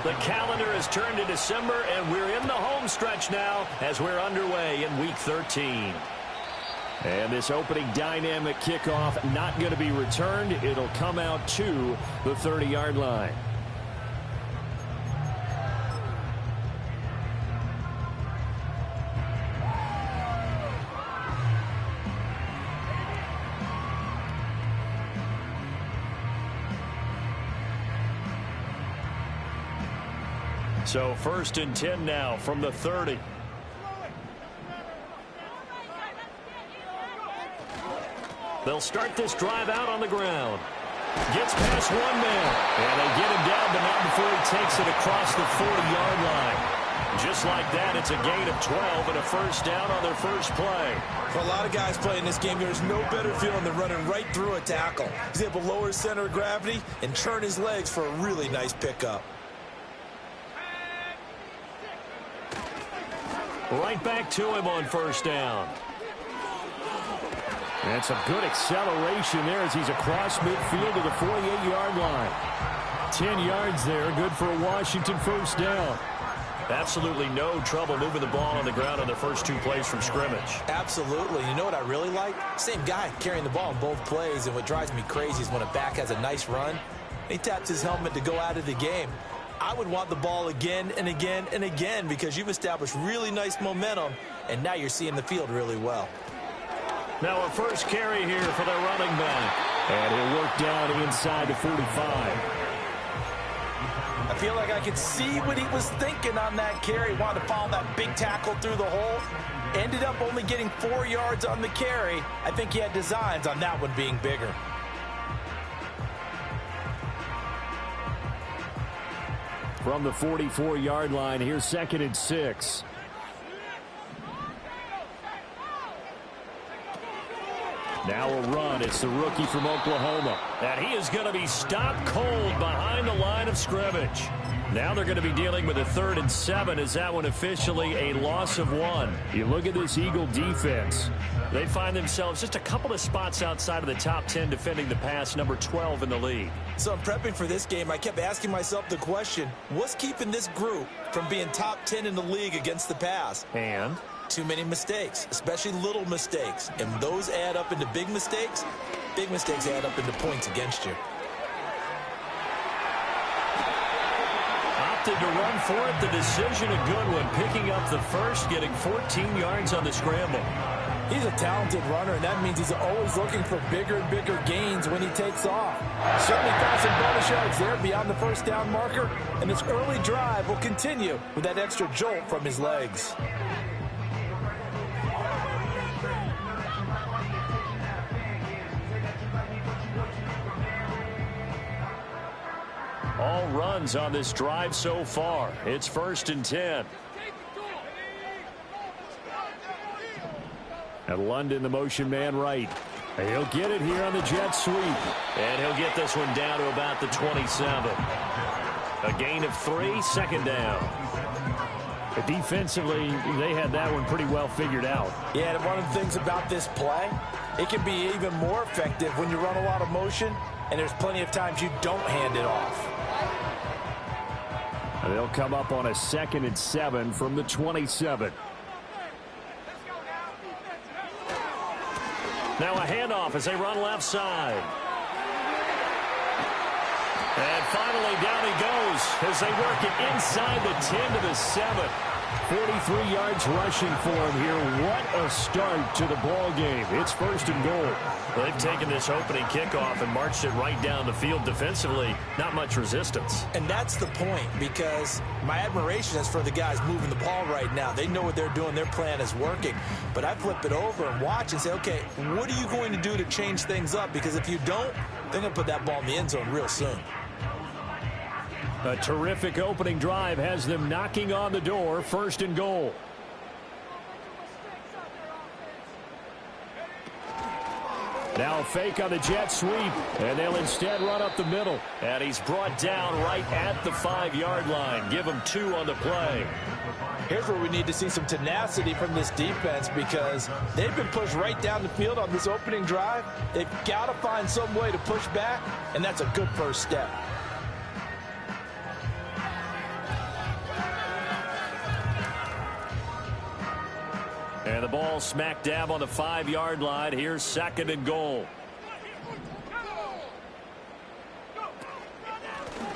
The calendar has turned to December, and we're in the home stretch now as we're underway in Week 13. And this opening dynamic kickoff not going to be returned. It'll come out to the 30-yard line. So 1st and 10 now from the 30. They'll start this drive out on the ground. Gets past one man. And they get him down, but not before he takes it across the 40-yard line. Just like that, it's a gain of 12 and a first down on their first play. For a lot of guys playing this game, there's no better feeling than running right through a tackle. He's able to lower his center of gravity and turn his legs for a really nice pickup. Right back to him on first down. And some good acceleration there as he's across midfield to the 48-yard line. 10 yards there, good for a Washington first down. Absolutely no trouble moving the ball on the ground on their first 2 plays from scrimmage. Absolutely. You know what I really like? Same guy carrying the ball in both plays, and what drives me crazy is when a back has a nice run, he taps his helmet to go out of the game. I would want the ball again and again and again because you've established really nice momentum, and now you're seeing the field really well. Now a first carry here for the running back. And he'll work down inside the 45. I feel like I could see what he was thinking on that carry. Wanted to follow that big tackle through the hole. Ended up only getting 4 yards on the carry. I think he had designs on that one being bigger. From the 44-yard line, here's 2nd and 6. Now a run. It's the rookie from Oklahoma. And he is going to be stopped cold behind the line of scrimmage. Now they're going to be dealing with a 3rd and 7 as that one officially a loss of 1. You look at this Eagle defense. They find themselves just a couple of spots outside of the top 10 defending the pass, number 12 in the league. So in prepping for this game, I kept asking myself the question, what's keeping this group from being top 10 in the league against the pass? And? Too many mistakes, especially little mistakes. And those add up into big mistakes. Big mistakes add up into points against you. Opted to run for it. The decision a good one. Picking up the first, getting 14 yards on the scramble. He's a talented runner, and that means he's always looking for bigger and bigger gains when he takes off. Certainly found some bonus yards there beyond the first down marker, and this early drive will continue with that extra jolt from his legs. All runs on this drive so far. It's 1st and 10. And London, the motion man right. He'll get it here on the jet sweep. And he'll get this one down to about the 27. A gain of 3, 2nd down. But defensively, they had that one pretty well figured out. Yeah, and one of the things about this play, it can be even more effective when you run a lot of motion, and there's plenty of times you don't hand it off. And they'll come up on a 2nd and 7 from the 27. Now a handoff as they run left side. And finally down he goes as they work it inside the 10 to the 7. 43 yards rushing for him here. What a start to the ball game. It's 1st and goal. Well, they've taken this opening kickoff and marched it right down the field defensively. Not much resistance. And that's the point, because my admiration is for the guys moving the ball right now. They know what they're doing. Their plan is working. But I flip it over and watch and say, okay, what are you going to do to change things up? Because if you don't, they're going to put that ball in the end zone real soon. A terrific opening drive has them knocking on the door. 1st and goal. Now a fake on the jet sweep, and they'll instead run up the middle. And he's brought down right at the 5-yard line. Give him 2 on the play. Here's where we need to see some tenacity from this defense, because they've been pushed right down the field on this opening drive. They've got to find some way to push back, and that's a good first step. And the ball smack dab on the 5-yard line. Here's 2nd and goal.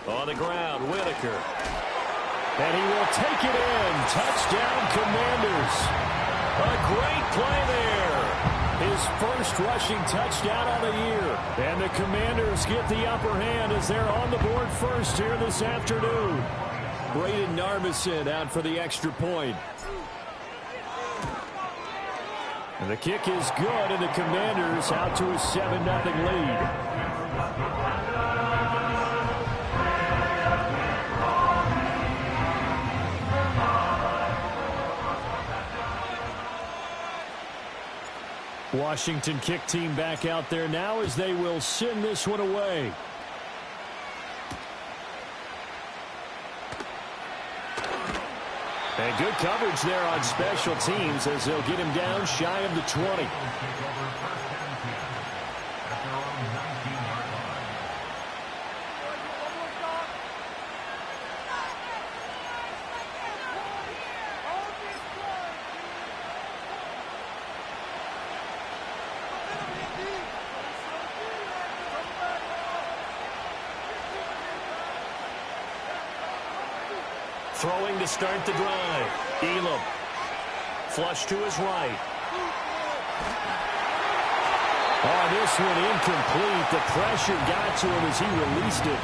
On the ground, Whitaker. And he will take it in. Touchdown, Commanders. A great play there. His first rushing touchdown on the year. And the Commanders get the upper hand as they're on the board first here this afternoon. Braden Narbison out for the extra point. And the kick is good, and the Commanders out to a 7-0 lead. Washington kick team back out there now as they will send this one away. And good coverage there on special teams as they'll get him down shy of the 20. Throwing to start the drive. Elam. Flush to his right. Oh, this one incomplete. The pressure got to him as he released it.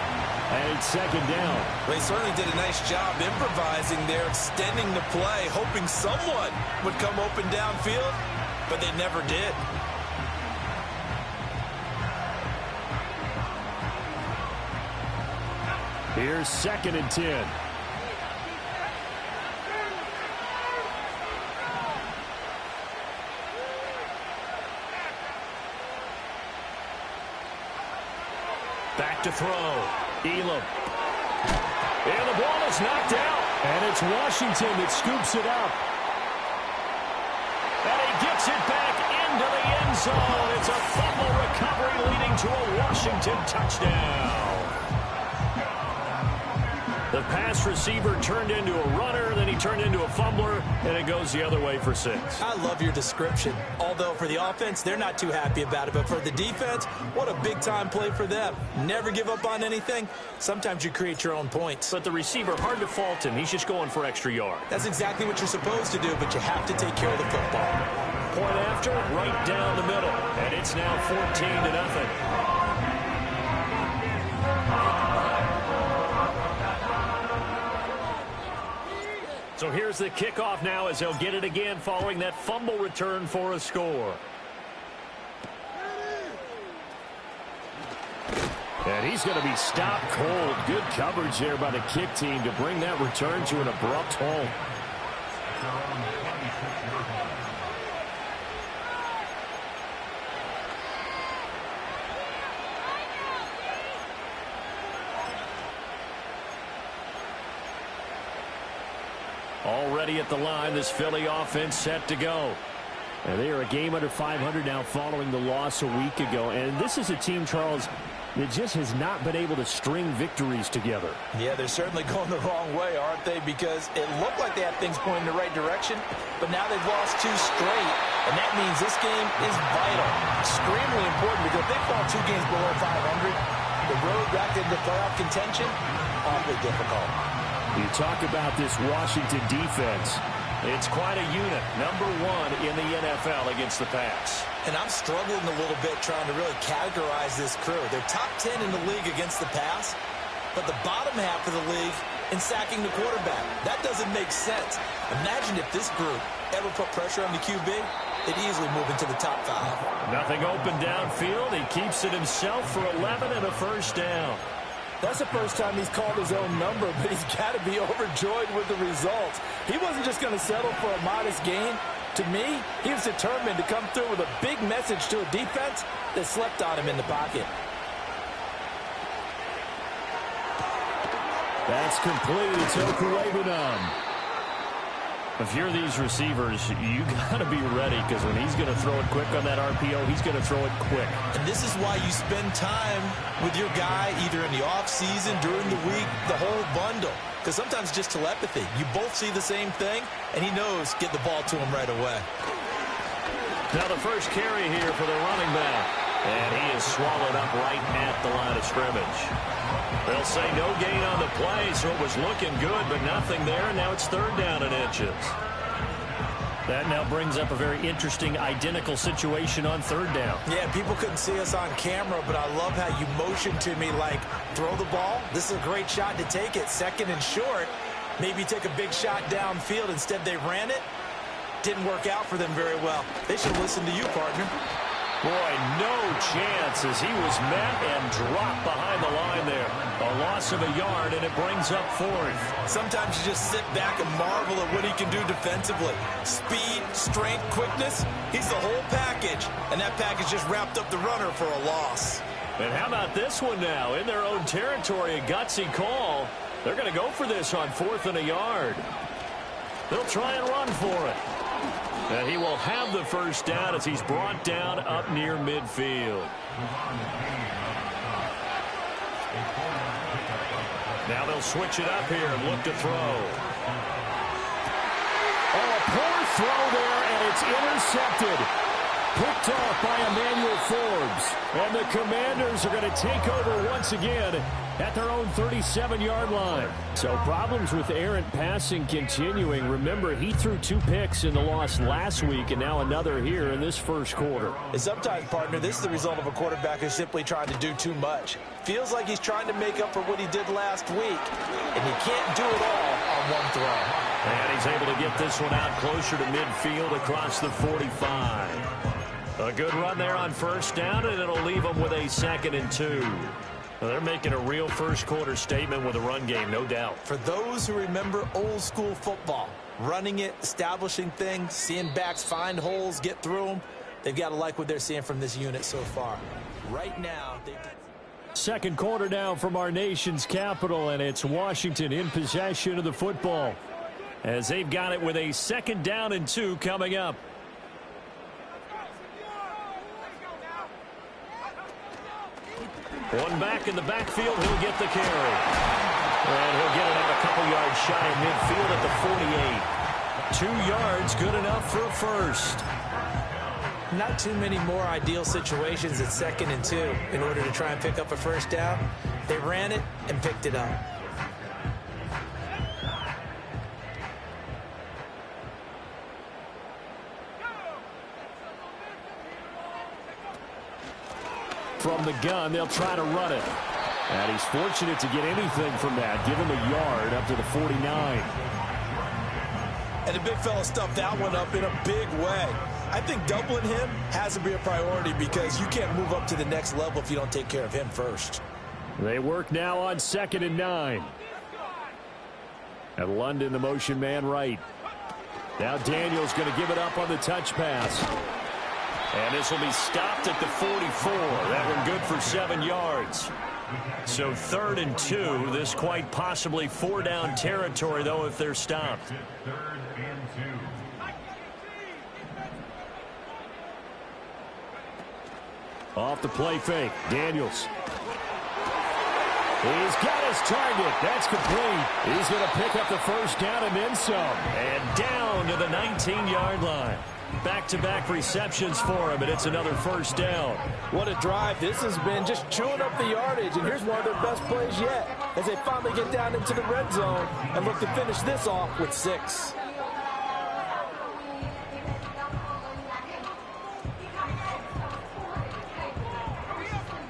And it's 2nd down. Well, he certainly did a nice job improvising there, extending the play, hoping someone would come open downfield, but they never did. Here's 2nd and 10. Back to throw. Elam. And the ball is knocked out. And it's Washington that scoops it up. And he gets it back into the end zone. It's a fumble recovery leading to a Washington touchdown. The pass receiver turned into a runner, then he turned into a fumbler, and it goes the other way for 6. I love your description. Although for the offense, they're not too happy about it. But for the defense, what a big-time play for them. Never give up on anything. Sometimes you create your own points. But the receiver, hard to fault him. He's just going for extra yard. That's exactly what you're supposed to do, but you have to take care of the football. Point after, right down the middle. And it's now 14-0. So here's the kickoff now as they'll get it again following that fumble return for a score. And he's going to be stopped cold. Good coverage there by the kick team to bring that return to an abrupt halt. Already at the line, this Philly offense set to go. And they are a game under 500 now following the loss a week ago. And this is a team, Charles, that just has not been able to string victories together. Yeah, they're certainly going the wrong way, aren't they? Because it looked like they had things pointing in the right direction, but now they've lost 2 straight. And that means this game is vital. Extremely important because if they fall 2 games below 500, the road back into playoff contention, awfully difficult. You talk about this Washington defense. It's quite a unit. Number 1 in the NFL against the pass. And I'm struggling a little bit trying to really categorize this crew. They're top 10 in the league against the pass, but the bottom half of the league in sacking the quarterback. That doesn't make sense. Imagine if this group ever put pressure on the QB, they'd easily move into the top 5. Nothing open downfield. He keeps it himself for 11 and a first down. That's the first time he's called his own number, but he's got to be overjoyed with the results. He wasn't just going to settle for a modest gain. To me, he was determined to come through with a big message to a defense that slept on him in the pocket. That's complete. It's Okulebanon. If you're these receivers, you got to be ready because when he's going to throw it quick on that RPO, he's going to throw it quick. And this is why you spend time with your guy either in the offseason, during the week, the whole bundle. Because sometimes just telepathy. You both see the same thing, and he knows get the ball to him right away. Now the first carry here for the running back. And he is swallowed up right at the line of scrimmage. They'll say no gain on the play, so it was looking good, but nothing there, and now it's 3rd down and inches. That now brings up a very interesting identical situation on 3rd down. Yeah, people couldn't see us on camera, but I love how you motioned to me like, throw the ball. This is a great shot to take it. 2nd and short. Maybe take a big shot downfield. Instead, they ran it. Didn't work out for them very well. They should listen to you, partner. Boy, no chance as he was met and dropped behind the line there. A loss of a yard, and it brings up 4th. Sometimes you just sit back and marvel at what he can do defensively. Speed, strength, quickness, he's the whole package. And that package just wrapped up the runner for a loss. And how about this one now? In their own territory, a gutsy call. They're going to go for this on 4th and a yard. They'll try and run for it. And he will have the first down as he's brought down up near midfield. Now they'll switch it up here and look to throw. Oh, a poor throw there, and it's intercepted. Picked off by Emmanuel Forbes. And the Commanders are going to take over once again at their own 37-yard line. So problems with errant passing continuing. Remember, he threw 2 picks in the loss last week, and now another here in this first quarter. And sometimes, partner, this is the result of a quarterback who's simply trying to do too much. Feels like he's trying to make up for what he did last week, and he can't do it all on one throw. And he's able to get this one out closer to midfield across the 45. A good run there on 1st down, and it'll leave them with a 2nd and 2. Well, they're making a real first quarter statement with a run game, no doubt. For those who remember old school football, running it, establishing things, seeing backs find holes, get through them, they've got to like what they're seeing from this unit so far. Right now, second quarter now from our nation's capital, and it's Washington in possession of the football as they've got it with a 2nd down and 2 coming up. One back in the backfield, he'll get the carry. And he'll get it out a couple yards shy of midfield at the 48. 2 yards, good enough for a first. Not too many more ideal situations at 2nd and 2 in order to try and pick up a first down. They ran it and picked it up. From the gun, they'll try to run it. And he's fortunate to get anything from that. Give him a yard up to the 49. And the big fella stuffed that one up in a big way. I think doubling him has to be a priority because you can't move up to the next level if you don't take care of him first. They work now on 2nd and 9. And London, the motion man right. Now Daniels going to give it up on the touch pass. And this will be stopped at the 44. That one good for 7 yards. So 3rd and 2. This quite possibly 4-down territory, though, if they're stopped. Off the play fake. Daniels. He's got his target. That's complete. He's going to pick up the first down and then some. And down to the 19-yard line. Back-to-back receptions for him, and it's another first down. What a drive. This has been just chewing up the yardage, and here's one of their best plays yet as they finally get down into the red zone and look to finish this off with 6.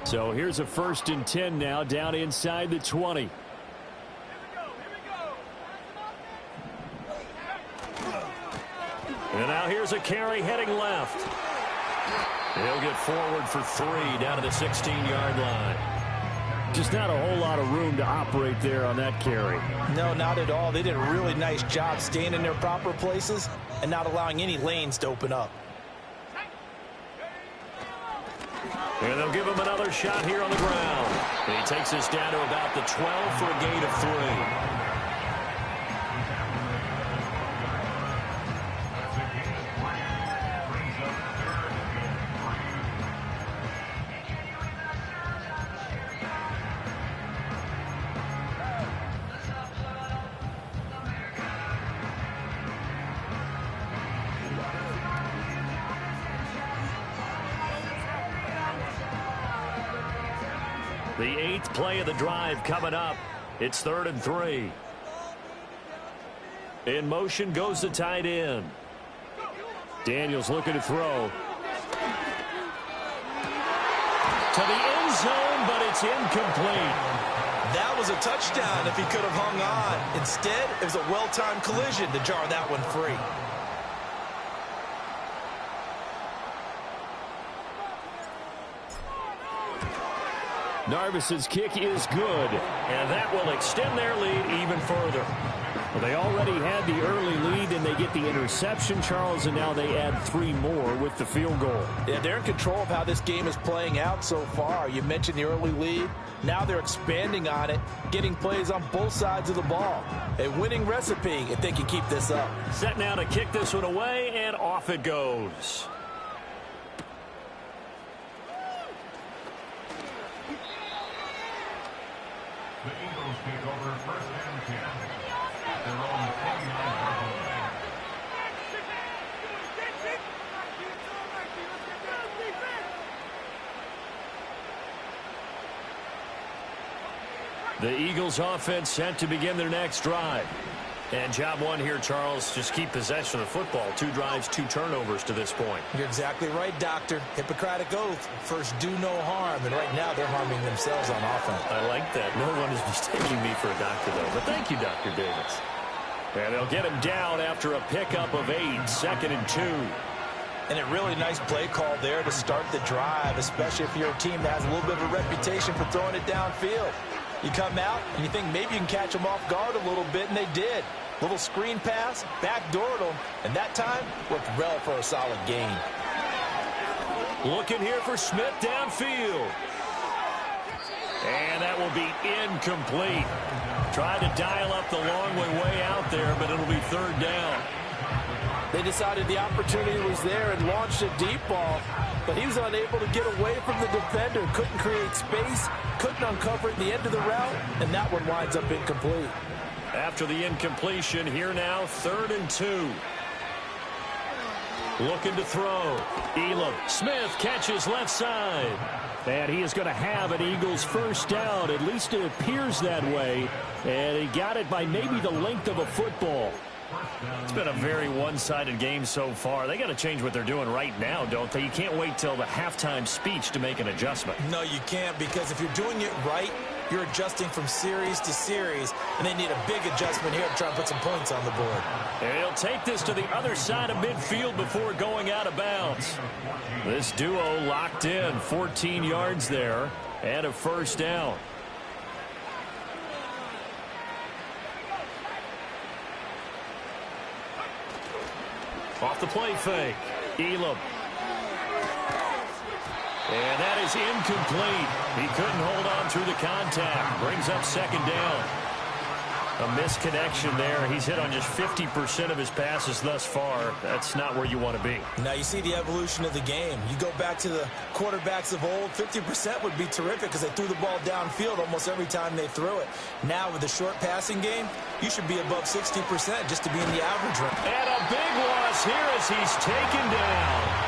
So here's a 1st and 10 now down inside the 20. And now here's a carry heading left. He'll get forward for 3 down to the 16-yard line. Just not a whole lot of room to operate there on that carry. No, not at all. They did a really nice job staying in their proper places and not allowing any lanes to open up. And they'll give him another shot here on the ground. He takes us down to about the 12 for a gain of 3. The 8th play of the drive coming up. It's 3rd and 3. In motion goes the tight end. Daniels looking to throw. To the end zone, but it's incomplete. That was a touchdown if he could have hung on. Instead, it was a well-timed collision to jar that one free. Narvis's kick is good, and that will extend their lead even further. Well, they already had the early lead, and they get the interception, Charles, and now they add 3 more with the field goal. Yeah, they're in control of how this game is playing out so far. You mentioned the early lead. Now they're expanding on it, getting plays on both sides of the ball. A winning recipe if they can keep this up. Set now to kick this one away, and off it goes. The Eagles take over 1st and 10 at their own 29-yard line. The Eagles offense set to begin their next drive. And job one here, Charles, just keep possession of the football. 2 drives, 2 turnovers to this point. You're exactly right, Doctor. Hippocratic oath. First, do no harm. And right now, they're harming themselves on offense. I like that. No one is mistaking me for a doctor, though. But thank you, Dr. Davis. And they'll get him down after a pickup of 8, 2nd and 2. And a really nice play call there to start the drive, especially if you're a team that has a little bit of a reputation for throwing it downfield. You come out and you think maybe you can catch them off guard a little bit, and they did. Little screen pass, backdoored them, and that time worked well for a solid gain. Looking here for Smith downfield. And that will be incomplete. Tried to dial up the long way out there, but it'll be 3rd down. They decided the opportunity was there and launched a deep ball, but he was unable to get away from the defender. Couldn't create space, couldn't uncover at the end of the route, and that one winds up incomplete. After the incompletion, here now, 3rd and 2. Looking to throw. Elam. Smith catches left side. And he is going to have an Eagles first down. At least it appears that way. And he got it by maybe the length of a football. It's been a very one-sided game so far. They got to change what they're doing right now, don't they? You can't wait till the halftime speech to make an adjustment. No, you can't, because if you're doing it right, you're adjusting from series to series, and they need a big adjustment here to try and put some points on the board. And he'll take this to the other side of midfield before going out of bounds. This duo locked in, 14 yards there, and a first down. Off the play fake. Elam. And that is incomplete. He couldn't hold on through the contact. Brings up 2nd down. A misconnection there. He's hit on just 50% of his passes thus far. That's not where you want to be. Now you see the evolution of the game. You go back to the quarterbacks of old, 50% would be terrific because they threw the ball downfield almost every time they threw it. Now with the short passing game, you should be above 60% just to be in the average range. And a big loss here as he's taken down.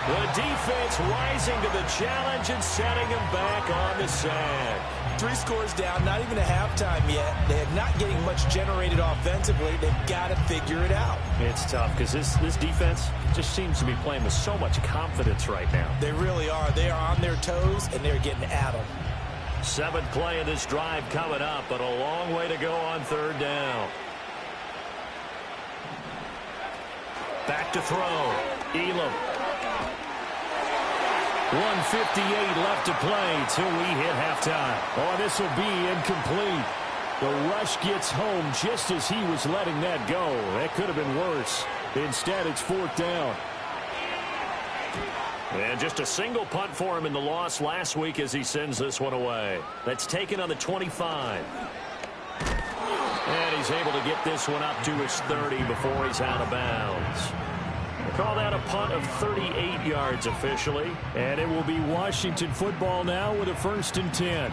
The defense rising to the challenge and setting him back on the sack. 3 scores down, not even a halftime yet. They're not getting much generated offensively. They've got to figure it out. It's tough because this defense just seems to be playing with so much confidence right now. They really are. They are on their toes, and they're getting at them. 7th play of this drive coming up, but a long way to go on 3rd down. Back to throw. Elam. 1:58 left to play till we hit halftime. Oh, this will be incomplete. The rush gets home just as he was letting that go. That could have been worse. Instead, it's 4th down. And just a single punt for him in the loss last week as he sends this one away. That's taken on the 25. And he's able to get this one up to his 30 before he's out of bounds. Call that a punt of 38 yards officially. And it will be Washington football now with a 1st and 10.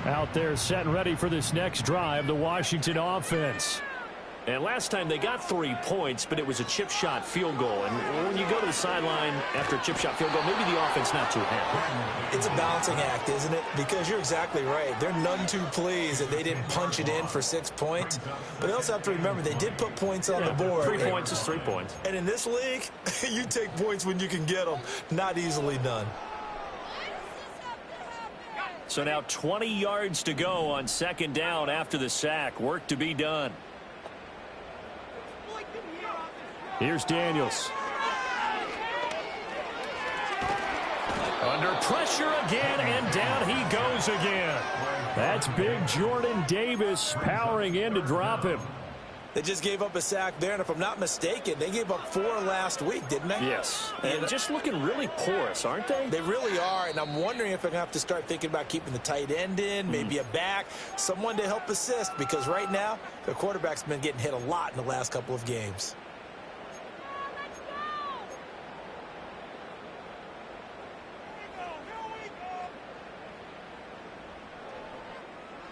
Out there set and ready for this next drive, the Washington offense. And last time they got 3 points, but it was a chip shot field goal. And when you go to the sideline after a chip shot field goal, maybe the offense not too happy. It's a balancing act, isn't it? Because you're exactly right. They're none too pleased that they didn't punch it in for 6 points. But they also have to remember they did put points on the board. 3 points is 3 points. And in this league, you take points when you can get them. Not easily done. So now 20 yards to go on 2nd down after the sack. Work to be done. Here's Daniels. Under pressure again, and down he goes again. That's big Jordan Davis powering in to drop him. They just gave up a sack there, and if I'm not mistaken, they gave up 4 last week, didn't they? Yes. And just looking really porous, aren't they? They really are, and I'm wondering if they're going to have to start thinking about keeping the tight end in, maybe a back, someone to help assist, because right now, their quarterback's been getting hit a lot in the last couple of games.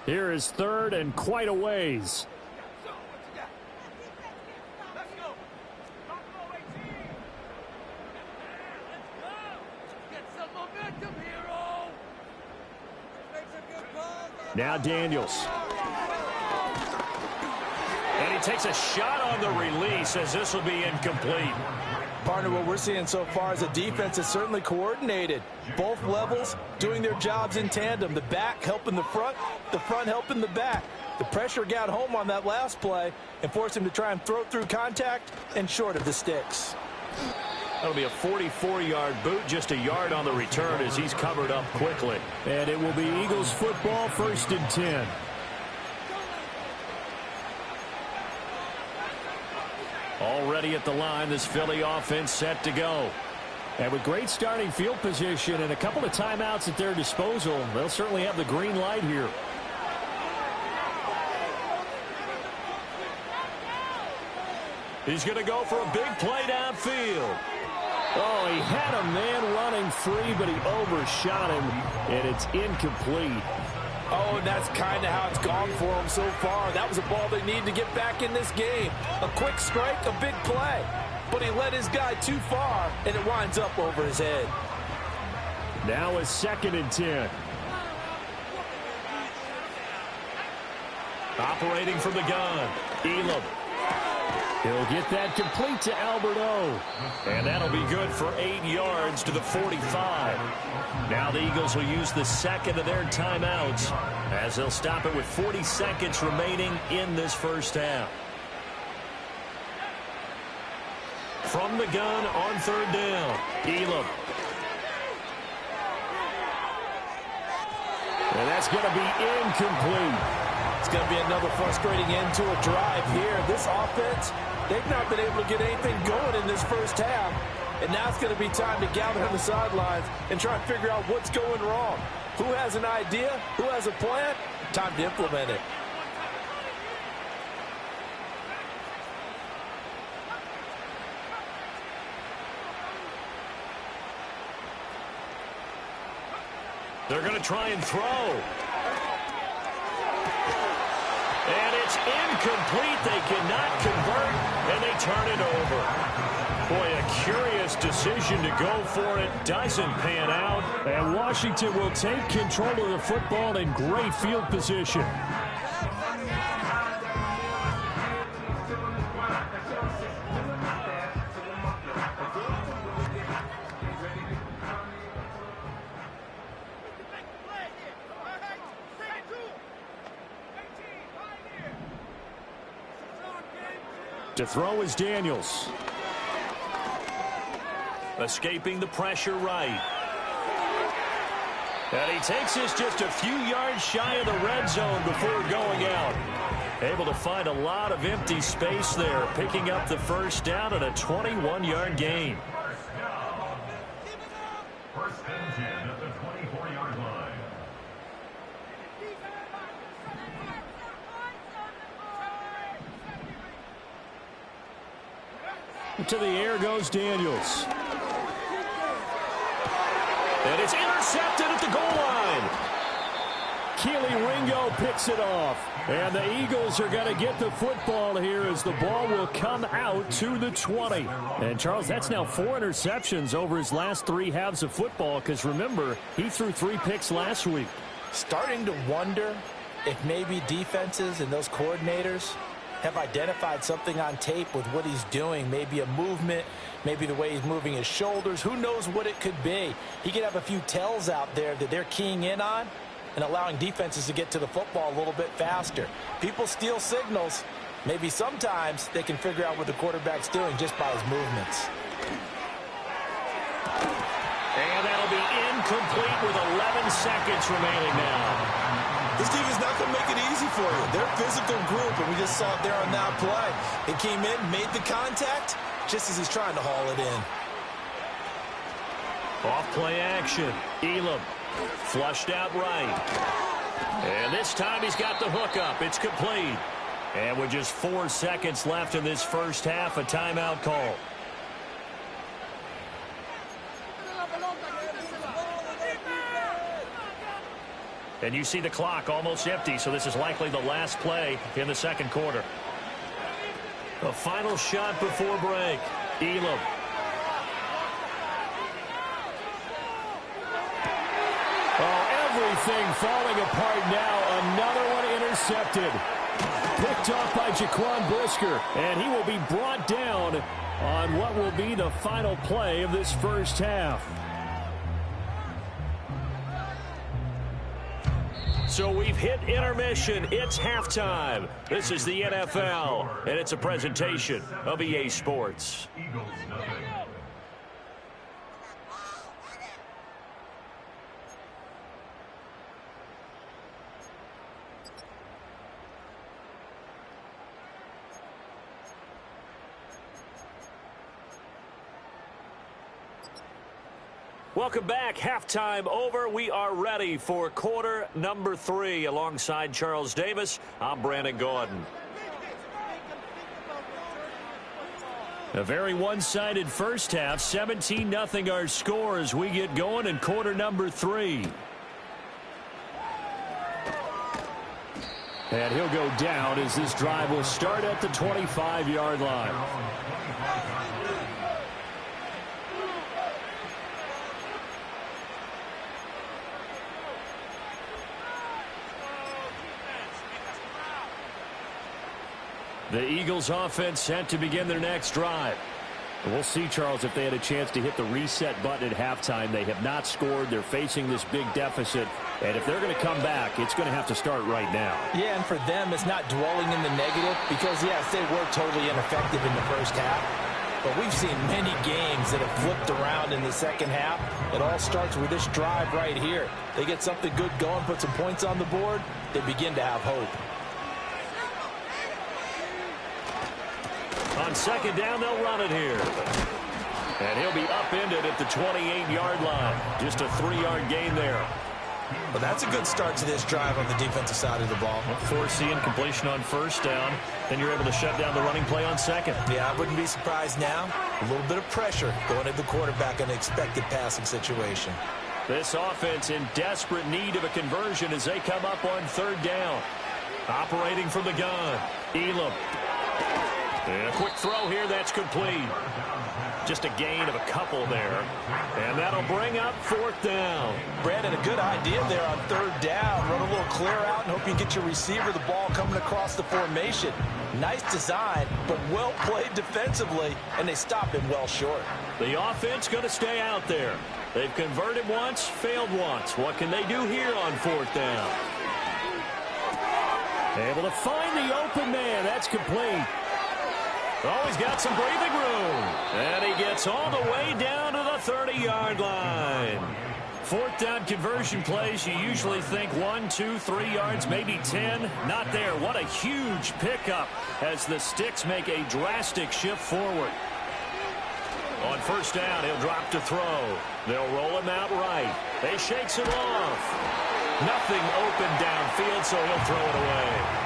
Here is 3rd and quite a ways. Now Daniels. And he takes a shot on the release as this will be incomplete. Partner, what we're seeing so far is a defense that's certainly coordinated. Both levels doing their jobs in tandem. The back helping the front helping the back. The pressure got home on that last play and forced him to try and throw through contact and short of the sticks. That'll be a 44-yard boot, just a yard on the return as he's covered up quickly. And it will be Eagles football, 1st and 10. Already at the line, this Philly offense set to go. And with great starting field position and a couple of timeouts at their disposal, they'll certainly have the green light here. He's going to go for a big play downfield. Oh, he had a man running free, but he overshot him, and it's incomplete. Oh, and that's kind of how it's gone for him so far. That was a ball they need to get back in this game. A quick strike, a big play. But he led his guy too far, and it winds up over his head. Now a 2nd and 10. Operating from the gun, Elam. He'll get that complete to Alberto. And that'll be good for 8 yards to the 45. Now the Eagles will use the 2nd of their timeouts as they'll stop it with 40 seconds remaining in this first half. From the gun on 3rd down, Elam. And that's going to be incomplete. It's going to be another frustrating end to a drive here. This offense, they've not been able to get anything going in this first half. And now it's going to be time to gather on the sidelines and try and figure out what's going wrong. Who has an idea? Who has a plan? Time to implement it. They're going to try and throw. And it's incomplete. They cannot convert, and they turn it over. Boy, a curious decision to go for it. Doesn't pan out. And Washington will take control of the football in great field position. To throw is Daniels. Escaping the pressure right. And he takes this just a few yards shy of the red zone before going out. Able to find a lot of empty space there, picking up the first down at a 21-yard gain. First and 10 at the 24-yard line. To the air goes Daniels. And it's intercepted at the goal line. Keely Ringo picks it off. And the Eagles are going to get the football here as the ball will come out to the 20. And, Charles, that's now 4 interceptions over his last 3 halves of football because, remember, he threw 3 picks last week. Starting to wonder if maybe defenses and those coordinators have identified something on tape with what he's doing. Maybe a movement, maybe the way he's moving his shoulders. Who knows what it could be? He could have a few tells out there that they're keying in on and allowing defenses to get to the football a little bit faster. People steal signals. Maybe sometimes they can figure out what the quarterback's doing just by his movements. And that'll be incomplete with 11 seconds remaining now. This team is not going to make it easy for you. They're a physical group, and we just saw it there on that play. It came in, made the contact, just as he's trying to haul it in. Off play action. Elam flushed out right. And this time he's got the hook up. It's complete. And with just 4 seconds left in this first half, a timeout call. And you see the clock almost empty, so this is likely the last play in the second quarter. A final shot before break. Elam. Oh, everything falling apart now. Another one intercepted. Picked off by Jaquan Brisker, and he will be brought down on what will be the final play of this first half. So we've hit intermission. It's halftime. This is the NFL, and it's a presentation of EA Sports. Eagles nothing. Welcome back. Halftime over. We are ready for quarter number 3. Alongside Charles Davis, I'm Brandon Gordon. A very one-sided first half. 17-0 our score as we get going in quarter number 3. And he'll go down as this drive will start at the 25-yard line. The Eagles offense set to begin their next drive. We'll see, Charles, if they had a chance to hit the reset button at halftime. They have not scored. They're facing this big deficit. And if they're going to come back, it's going to have to start right now. Yeah, and for them, it's not dwelling in the negative because, yes, they were totally ineffective in the first half. But we've seen many games that have flipped around in the second half. It all starts with this drive right here. They get something good going, put some points on the board, they begin to have hope. On second down, they'll run it here. And he'll be upended at the 28-yard line. Just a 3-yard gain there. Well, that's a good start to this drive on the defensive side of the ball. Well, forcing completion on first down. Then you're able to shut down the running play on second. Yeah, I wouldn't be surprised now. A little bit of pressure going at the quarterback in an expected passing situation. This offense in desperate need of a conversion as they come up on third down. Operating from the gun. Elam. And a quick throw here, that's complete. Just a gain of a couple there. And that'll bring up fourth down. Brandon, a good idea there on third down. Run a little clear out and hope you get your receiver the ball coming across the formation. Nice design, but well played defensively, and they stop him well short. The offense going to stay out there. They've converted once, failed once. What can they do here on fourth down? Able to find the open man. That's complete. Oh, he's got some breathing room. And he gets all the way down to the 30-yard line. Fourth down conversion plays, you usually think 1, 2, 3 yards, maybe 10. Not there. What a huge pickup as the Sticks make a drastic shift forward. On first down, he'll drop to throw. They'll roll him out right. They shakes it off. Nothing open downfield, so he'll throw it away.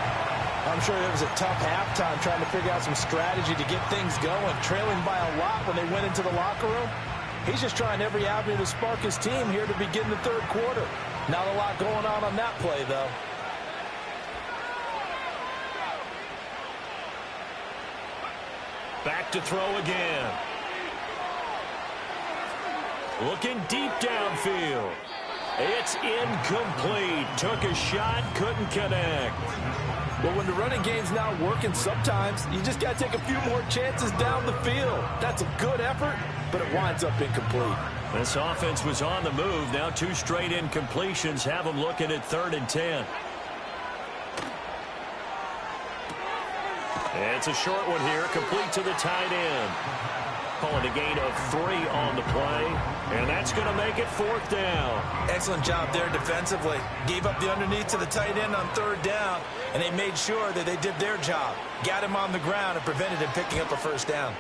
I'm sure it was a tough halftime trying to figure out some strategy to get things going. Trailing by a lot when they went into the locker room. He's just trying every avenue to spark his team here to begin the third quarter. Not a lot going on that play, though. Back to throw again. Looking deep downfield. It's incomplete. Took a shot, couldn't connect. Well, when the running game's not working, sometimes you just got to take a few more chances down the field. That's a good effort, but it winds up incomplete. This offense was on the move. Now 2 straight incompletions have them looking at 3rd and 10. It's a short one here, complete to the tight end. Calling a gain of 3 on the play, and that's going to make it 4th down. Excellent job there defensively. Gave up the underneath to the tight end on 3rd down, and they made sure that they did their job. Got him on the ground and prevented him picking up a 1st down.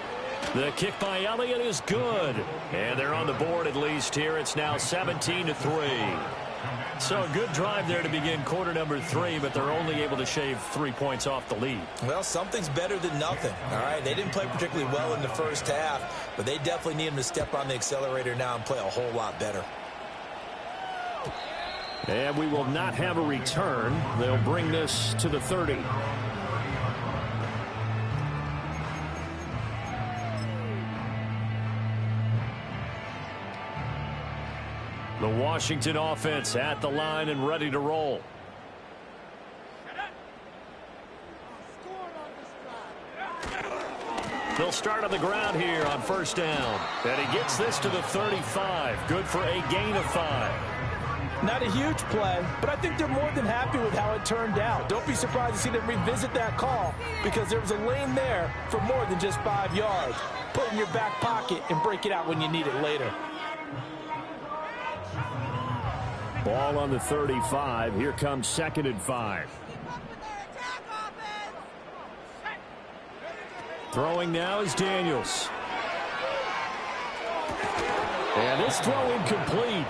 The kick by Elliott is good, and they're on the board at least here. It's now 17-3. So a good drive there to begin quarter number 3, but they're only able to shave 3 points off the lead. Well, something's better than nothing, all right? They didn't play particularly well in the first half, but they definitely need him to step on the accelerator now and play a whole lot better. And we will not have a return. They'll bring this to the 30. The Washington offense at the line and ready to roll. They'll start on the ground here on 1st down. And he gets this to the 35. Good for a gain of 5. Not a huge play, but I think they're more than happy with how it turned out. Don't be surprised to see them revisit that call because there was a lane there for more than just 5 yards. Put it in your back pocket and break it out when you need it later. Ball on the 35. Here comes 2nd and 5. Throwing now is Daniels. And this throw incomplete.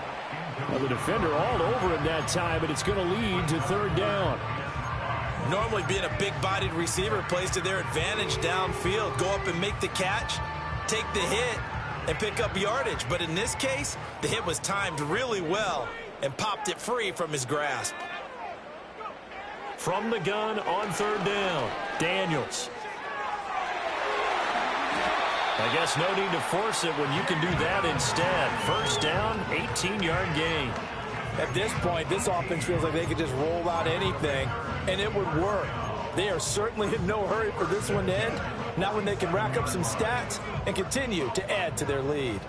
Well, the defender all over him that time, but it's going to lead to 3rd down. Normally being a big-bodied receiver plays to their advantage downfield. Go up and make the catch, take the hit, and pick up yardage. But in this case, the hit was timed really well and popped it free from his grasp. From the gun on 3rd down, Daniels. I guess no need to force it when you can do that instead. 1st down, 18-yard gain. At this point, this offense feels like they could just roll out anything, and it would work. They are certainly in no hurry for this one to end. Not when they can rack up some stats and continue to add to their lead.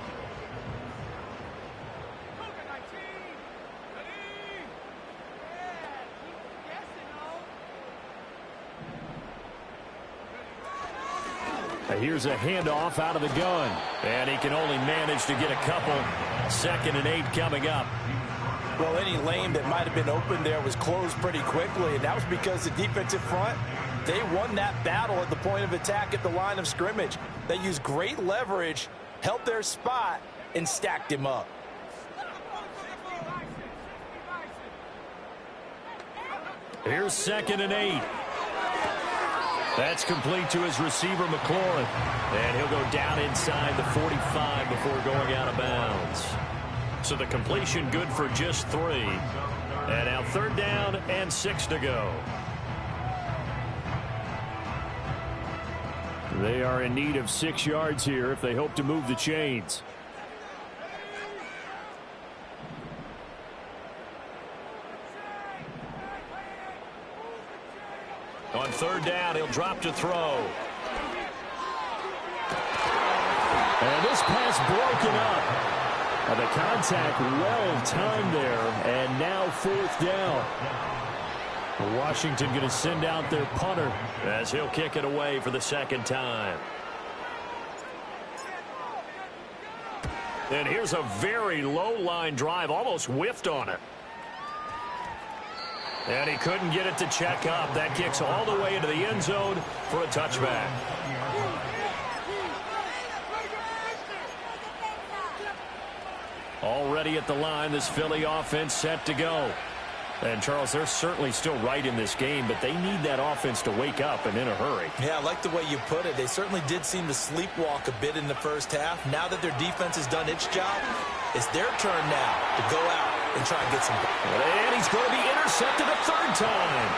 Here's a handoff out of the gun. And he can only manage to get a couple. 2nd and 8 coming up. Well, any lane that might have been open there was closed pretty quickly, and that was because the defensive front, they won that battle at the point of attack at the line of scrimmage. They used great leverage, held their spot, and stacked him up. Here's 2nd and 8. That's complete to his receiver, McLaurin. And he'll go down inside the 45 before going out of bounds. So the completion good for just 3. And now 3rd down and 6 to go. They are in need of 6 yards here if they hope to move the chains. On 3rd down, he'll drop to throw. And this pass broken up. The contact well timed there, and now 4th down. Washington going to send out their punter as he'll kick it away for the 2nd time. And here's a very low line drive, almost whiffed on it. And he couldn't get it to check up. That kicks all the way into the end zone for a touchback. Already at the line, this Philly offense set to go. And, Charles, they're certainly still right in this game, but they need that offense to wake up and in a hurry. Yeah, I like the way you put it. They certainly did seem to sleepwalk a bit in the first half. Now that their defense has done its job, it's their turn now to go out and try and get some. And he's going to be intercepted a third time.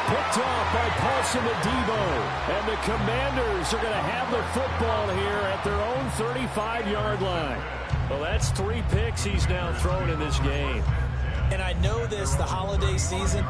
Picked off by Paulson Adebo. And the Commanders are going to have the football here at their own 35-yard line. Well, that's 3 picks he's now thrown in this game. And I know this, the holiday season,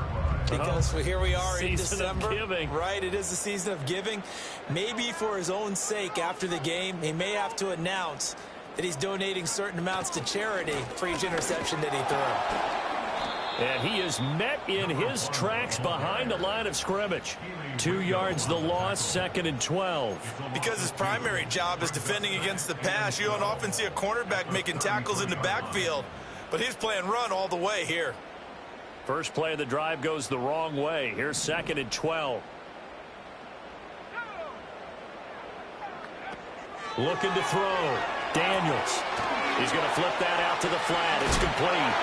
because here we are in Season December. of giving. Right, it is the season of giving. Maybe for his own sake after the game, he may have to announce that he's donating certain amounts to charity for each interception that he threw. And he is met in his tracks behind the line of scrimmage. 2 yards the loss, 2nd and 12. Because his primary job is defending against the pass, you don't often see a cornerback making tackles in the backfield. But he's playing run all the way here. First play of the drive goes the wrong way. Here's 2nd and 12. Looking to throw. Daniels. He's going to flip that out to the flat. It's complete.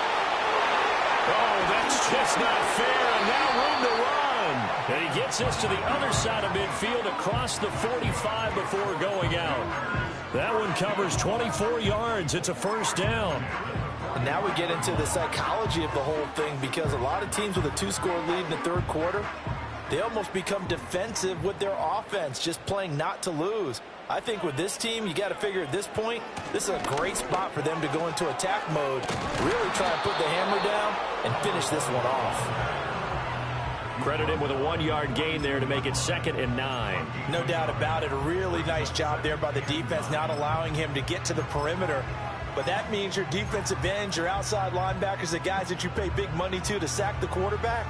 Oh, that's just not fair, and now room to run. And he gets us to the other side of midfield across the 45 before going out. That one covers 24 yards. It's a first down. And now we get into the psychology of the whole thing, because a lot of teams with a 2-score lead in the third quarter, they almost become defensive with their offense, just playing not to lose. I think with this team, you got to figure at this point, this is a great spot for them to go into attack mode, really try and put the hammer down and finish this one off. Credit him with a 1-yard gain there to make it 2nd and 9. No doubt about it. A really nice job there by the defense, not allowing him to get to the perimeter. But that means your defensive ends, your outside linebackers, the guys that you pay big money to sack the quarterback,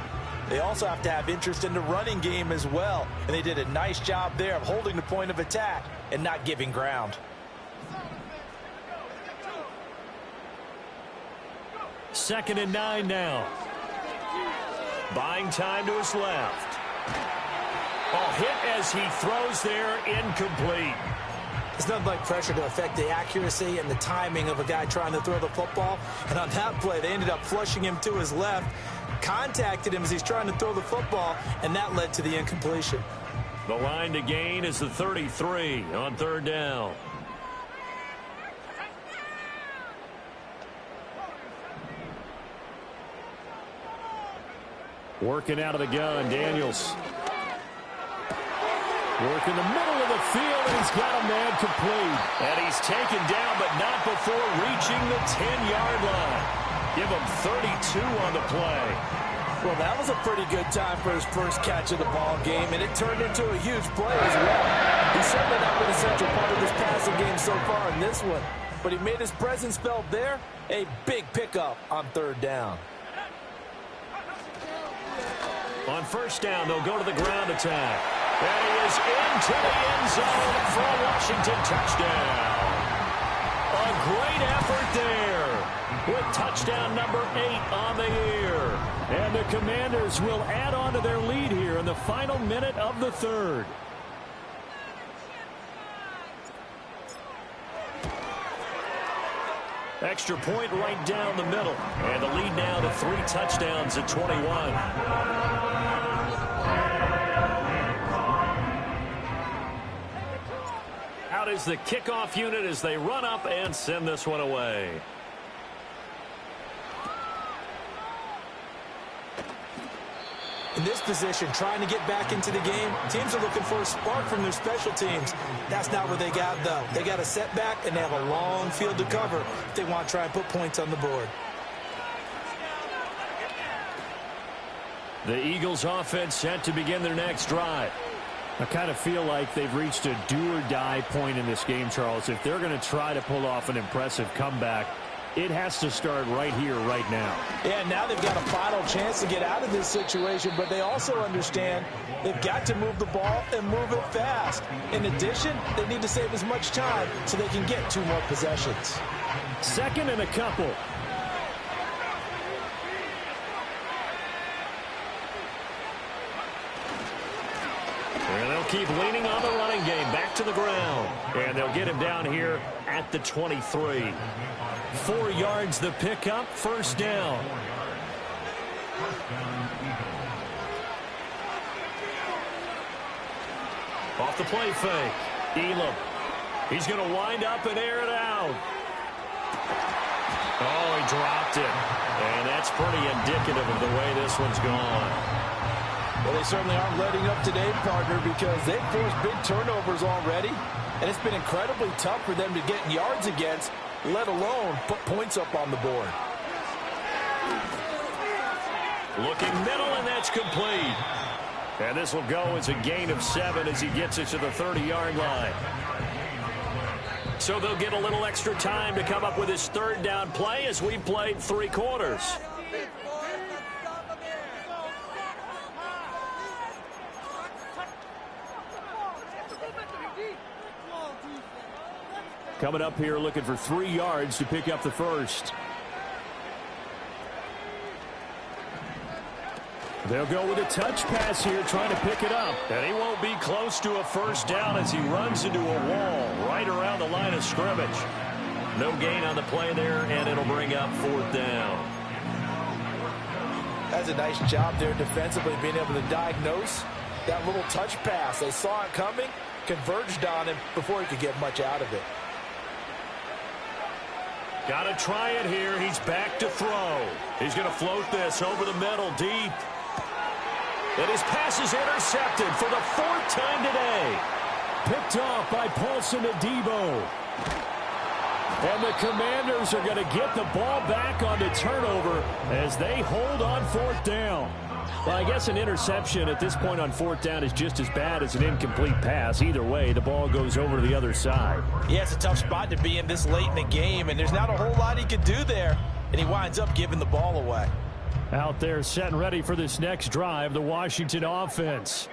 they also have to have interest in the running game as well. And they did a nice job there of holding the point of attack and not giving ground. Second and 9 now. Buying time to his left. A hit as he throws there, incomplete. It's nothing like pressure to affect the accuracy and the timing of a guy trying to throw the football. And on that play, they ended up flushing him to his left, contacted him as he's trying to throw the football, and that led to the incompletion. The line to gain is the 33 on third down. Working out of the gun, Daniels. Working the middle of the field, and he's got a man complete. And he's taken down, but not before reaching the 10-yard line. Give him 32 on the play. Well, that was a pretty good time for his first catch of the ball game, and it turned into a huge play as well. He's certainly not been a central part of this passing game so far in this one, but he made his presence felt there. A big pickup on third down. On first down, they'll go to the ground attack. And he is into the end zone for a Washington touchdown. A great effort there with touchdown number 8 on the year. And the Commanders will add on to their lead here in the final minute of the third. Extra point right down the middle. And the lead now to 3 touchdowns at 21. Out is the kickoff unit as they run up and send this one away. In this position, trying to get back into the game, teams are looking for a spark from their special teams. That's not what they got, though. They got a setback, and they have a long field to cover if they want to try and put points on the board. The Eagles offense set to begin their next drive. I kind of feel like they've reached a do-or-die point in this game, Charles. If they're going to try to pull off an impressive comeback, it has to start right here, right now. Yeah, now they've got a final chance to get out of this situation, but they also understand they've got to move the ball and move it fast. In addition, they need to save as much time so they can get 2 more possessions. Second and a couple. And they'll keep leaning on the running game back to the ground. And they'll get him down here at the 23. 4 yards the pickup, first down. Off the play fake. Elam. He's going to wind up and air it out. Oh, he dropped it. that's pretty indicative of the way this one's gone. Well, they certainly aren't letting up today, partner, because they've forced big turnovers already, and it's been incredibly tough for them to get yards against, let alone put points up on the board. Looking middle, and that's complete. And this will go as a gain of 7 as he gets it to the 30-yard line. So they'll get a little extra time to come up with his third down play as we played 3 quarters. Coming up here looking for 3 yards to pick up the first. They'll go with a touch pass here, trying to pick it up. And he won't be close to a first down as he runs into a wall right around the line of scrimmage. No gain on the play there, and it'll bring up 4th down. That's a nice job there defensively, being able to diagnose that little touch pass. They saw it coming, converged on him before he could get much out of it. Got to try it here. He's back to throw. He's going to float this over the middle deep. And his pass is intercepted for the 4th time today. Picked off by Paulson Adebo. And the Commanders are going to get the ball back on the turnover as they hold on 4th down. Well, I guess an interception at this point on 4th down is just as bad as an incomplete pass. Either way, the ball goes over to the other side. Yeah, it's a tough spot to be in this late in the game, and there's not a whole lot he could do there, and he winds up giving the ball away. Out there set and ready for this next drive, the Washington offense.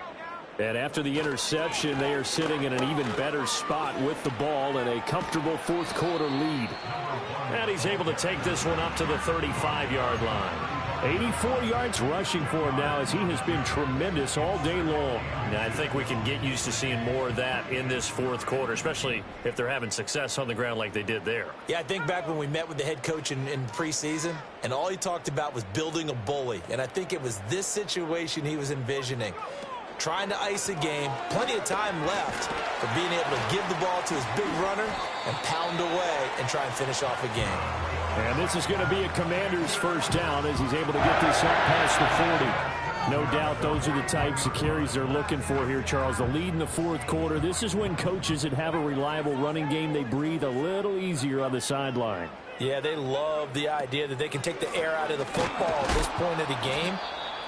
And after the interception, they are sitting in an even better spot with the ball and a comfortable 4th quarter lead. And he's able to take this one up to the 35-yard line. 84 yards rushing for him now as he has been tremendous all day long. Now, I think we can get used to seeing more of that in this 4th quarter, especially if they're having success on the ground like they did there. Yeah, I think back when we met with the head coach in preseason, and all he talked about was building a bully. And I think it was this situation he was envisioning. Trying to ice a game, plenty of time left, but being able to give the ball to his big runner and pound away and try and finish off a game. And this is going to be a Commander's first down as he's able to get this up past the 40. No doubt those are the types of carries they're looking for here, Charles. The lead in the 4th quarter. This is when coaches that have a reliable running game, they breathe a little easier on the sideline. Yeah, they love the idea that they can take the air out of the football at this point of the game.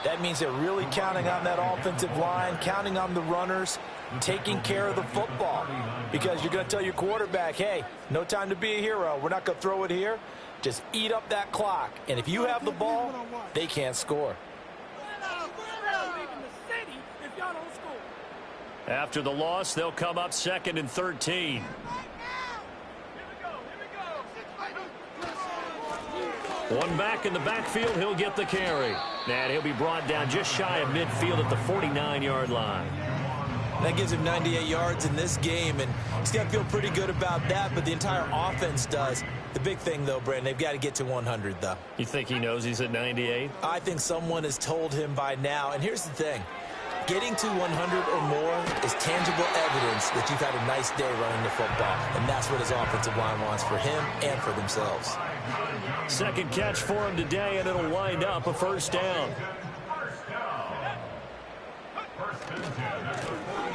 That means they're really counting on that offensive line, counting on the runners, taking care of the football. Because you're going to tell your quarterback, hey, no time to be a hero. We're not going to throw it here. Just eat up that clock. And if you have the ball, they can't score. After the loss, they'll come up 2nd and 13. One back in the backfield, he'll get the carry. And he'll be brought down just shy of midfield at the 49-yard line. That gives him 98 yards in this game, and he's got to feel pretty good about that, but the entire offense does. The big thing, though, Brandon, they've got to get to 100, though. You think he knows he's at 98? I think someone has told him by now, and here's the thing. Getting to 100 or more is tangible evidence that you've had a nice day running the football, and that's what his offensive line wants for him and for themselves. Second catch for him today, and it'll wind up a first down.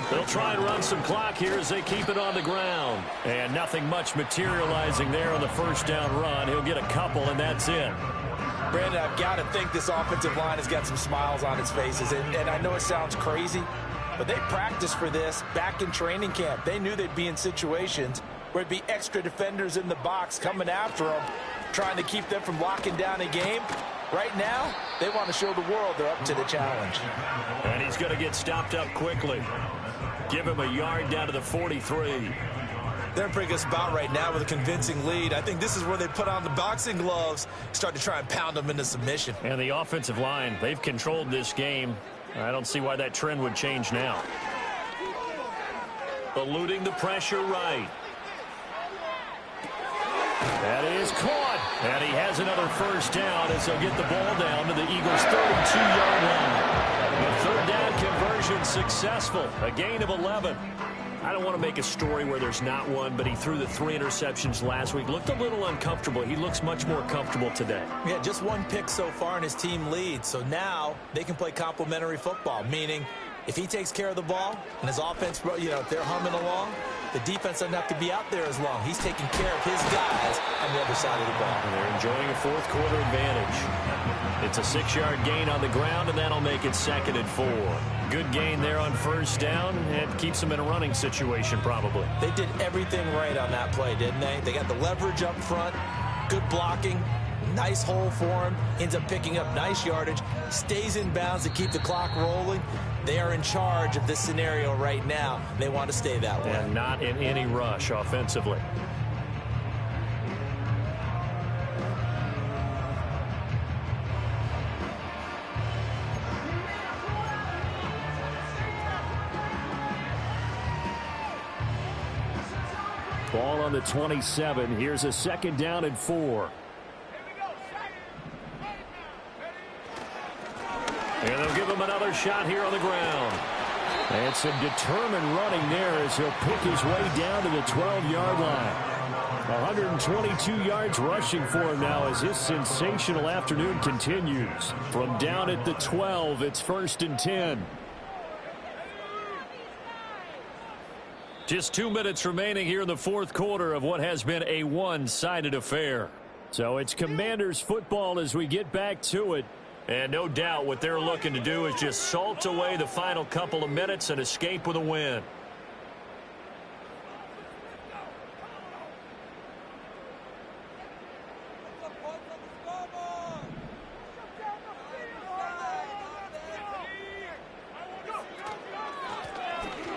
They'll try and run some clock here as they keep it on the ground. And nothing much materializing there on the first down run. He'll get a couple, and that's it. Brandon, I've got to think this offensive line has got some smiles on its faces. And I know it sounds crazy, but they practiced for this back in training camp. They knew they'd be in situations where it'd be extra defenders in the box coming after them, trying to keep them from locking down a game. Right now, they want to show the world they're up to the challenge. And he's going to get stopped up quickly. Give him a yard down to the 43. They're in a pretty good spot right now with a convincing lead. I think this is where they put on the boxing gloves, start to try and pound them into submission. And the offensive line, they've controlled this game. I don't see why that trend would change now. Eluding the pressure right. That is caught. And he has another first down as they'll get the ball down to the Eagles' 32-yard line. The third down conversion successful. A gain of 11. I don't want to make a story where there's not one, but he threw the 3 interceptions last week. Looked a little uncomfortable. He looks much more comfortable today. Yeah, just 1 pick so far and his team leads. So now they can play complementary football, meaning if he takes care of the ball and his offense, if they're humming along, the defense doesn't have to be out there as long. He's taking care of his guys on the other side of the ball. And they're enjoying a fourth-quarter advantage. It's a 6-yard gain on the ground, and that'll make it 2nd and 4. Good gain there on first down, and keeps them in a running situation probably. They did everything right on that play, didn't they? They got the leverage up front, good blocking, nice hole for him, ends up picking up nice yardage, stays in bounds to keep the clock rolling. They are in charge of this scenario right now. They want to stay that way. And not in any rush offensively. Ball on the 27. Here's a 2nd down and 4. And they'll give him another shot here on the ground. And some determined running there as he'll pick his way down to the 12-yard line. 122 yards rushing for him now as his sensational afternoon continues. From down at the 12, it's 1st and 10. Just 2 minutes remaining here in the fourth quarter of what has been a one-sided affair. So it's Commanders football as we get back to it. And no doubt what they're looking to do is just salt away the final couple of minutes and escape with a win.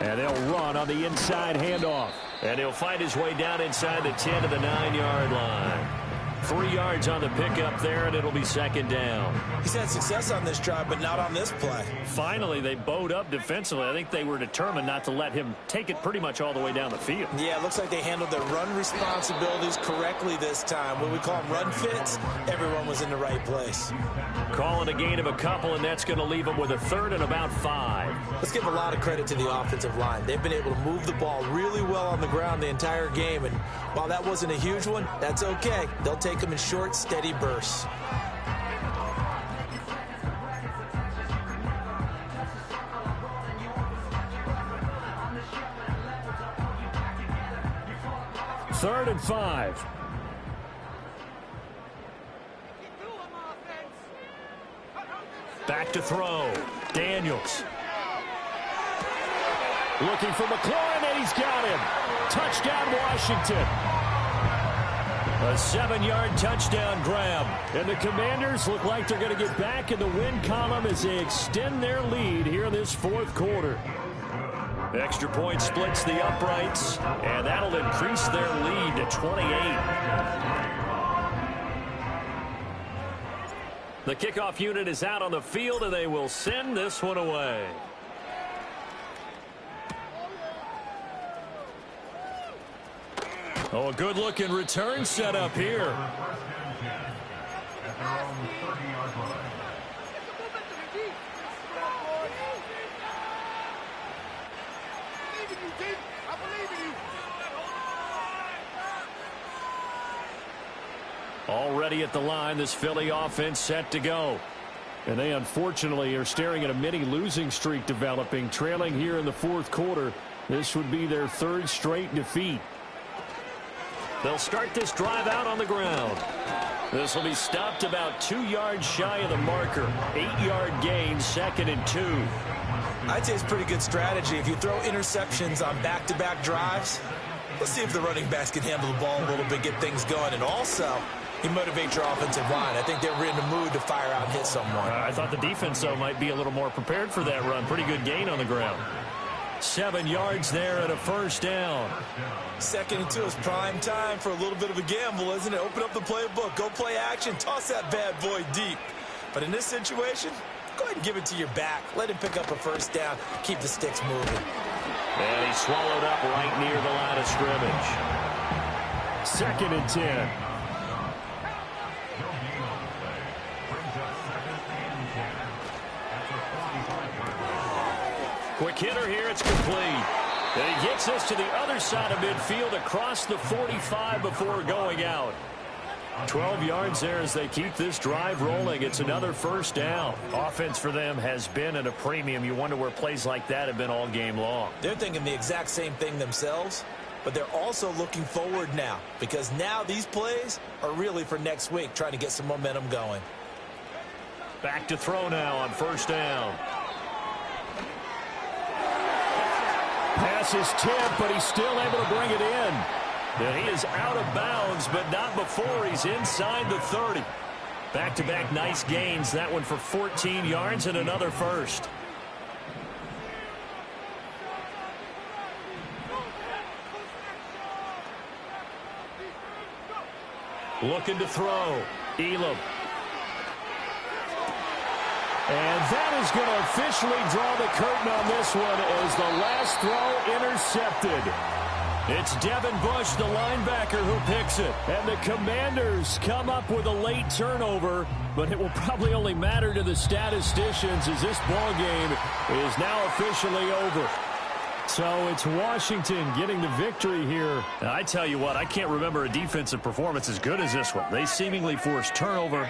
And they'll run on the inside handoff. And he'll find his way down inside the 10 to the 9-yard line. 3 yards on the pickup there, and it'll be 2nd down. He's had success on this drive, but not on this play. Finally, they bowed up defensively. I think they were determined not to let him take it pretty much all the way down the field. Yeah, it looks like they handled their run responsibilities correctly this time. When we call them run fits, everyone was in the right place. Calling a gain of a couple, and that's going to leave them with a 3rd and about 5. Let's give a lot of credit to the offensive line. They've been able to move the ball really well on the ground the entire game, and while that wasn't a huge one, that's okay. They'll take them in short, steady bursts. Third and 5. Back to throw. Daniels. Looking for McLaurin, and he's got him. Touchdown, Washington. A 7-yard touchdown grab. And the Commanders look like they're going to get back in the win column as they extend their lead here in this fourth quarter. Extra point splits the uprights, and that'll increase their lead to 28. The kickoff unit is out on the field, and they will send this one away. Oh, a good-looking return set up here. Already at the line, this Philly offense set to go. And they unfortunately are staring at a mini losing streak developing, trailing here in the fourth quarter. This would be their 3rd straight defeat. They'll start this drive out on the ground. This will be stopped about 2 yards shy of the marker. 8-yard gain, 2nd and 2. I'd say it's pretty good strategy. If you throw interceptions on back-to-back drives, let's see if the running backs can handle the ball a little bit, get things going. And also, you motivate your offensive line. I think they're in the mood to fire out and hit someone. I thought the defense, though, might be a little more prepared for that run. Pretty good gain on the ground. 7 yards there and a 1st down. 2nd and 2 is prime time for a little bit of a gamble, isn't it? Open up the playbook, go play action, toss that bad boy deep. But in this situation, go ahead and give it to your back. Let him pick up a 1st down, keep the sticks moving. And he's swallowed up right near the line of scrimmage. 2nd and 10. Quick hitter here, it's complete. And he gets this to the other side of midfield across the 45 before going out. 12 yards there as they keep this drive rolling. It's another first down. Offense for them has been at a premium. You wonder where plays like that have been all game long. They're thinking the exact same thing themselves, but they're also looking forward now because now these plays are really for next week, trying to get some momentum going. Back to throw now on first down. Pass is tipped, but he's still able to bring it in. And he is out of bounds, but not before he's inside the 30. Back-to-back nice gains. That one for 14 yards and another first. Looking to throw. Elam. And that is going to officially draw the curtain on this one as the last throw intercepted. It's Devin Bush, the linebacker, who picks it. And the Commanders come up with a late turnover, but it will probably only matter to the statisticians as this ball game is now officially over. So it's Washington getting the victory here. And I tell you what, I can't remember a defensive performance as good as this one. They seemingly forced turnover